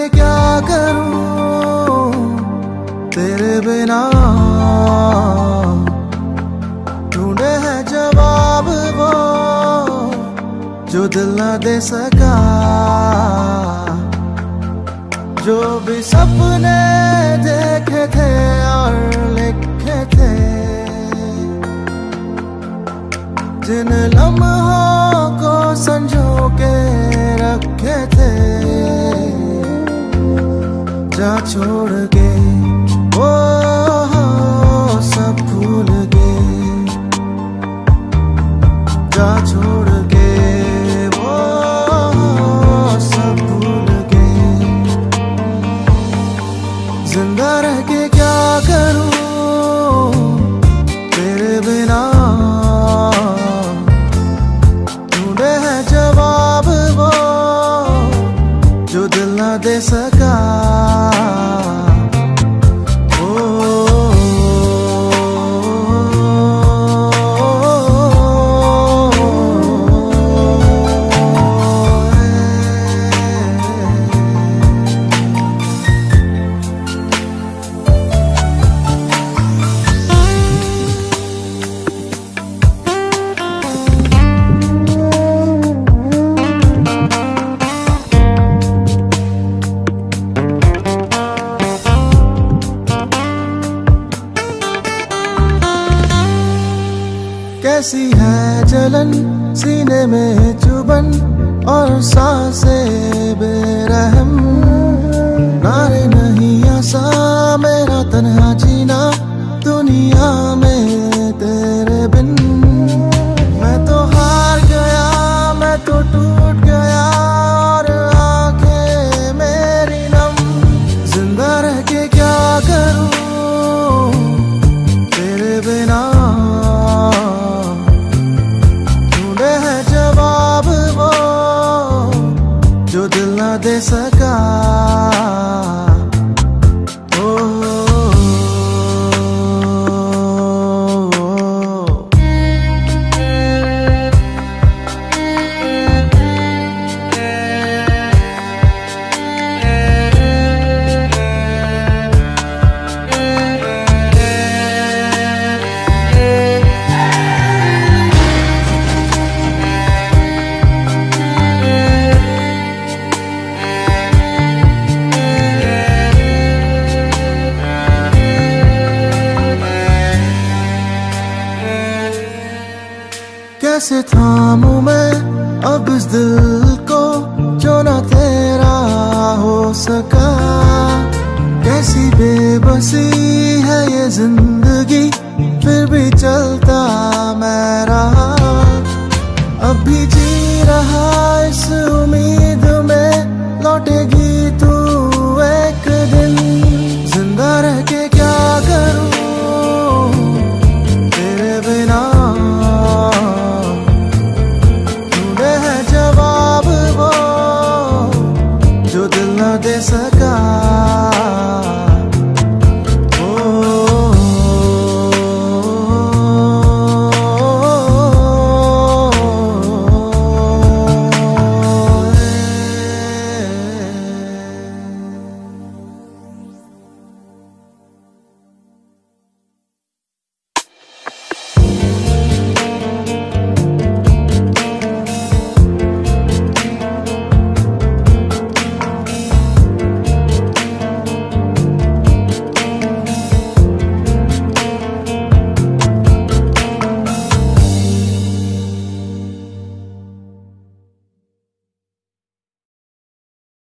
के क्या करूं तेरे बिना, ढूंढे है जवाब वो जो दिल न दे सका। जो भी सपने देखे थे और लिखे थे, जिन लम्हों को संजो के रखे थे, जा छोड़ के वो सब भूल गए, जा छोड़ के वो सब भूल गए। जिंदा रह के क्या करूं तेरे बिना, ढूंढे है जवाब वो जो दिल न दे सका। कैसी है जलन सीने में चुभन और सांसें बेरहम, नारे नहीं आसा मेरा तन्हा जीना दुनिया में तेरे बिन। मैं तो हार गया, मैं तो टूट गया और आंखें मेरी नम। जिंदा रह के क्या करूं तेरे बिना, जो दिल न दे सका। कैसे थामूं मैं अब इस दिल को जो न तेरा हो सका। कैसी बेबसी है ये जिंदगी फिर भी चलता मैं रहा। अब भी जी रहा इस उम्मीद में लौटेगी तू एक दिन। जिंदा रह के क्या करूं तेरे बिना, जवाब वो जो दिल न दे सका।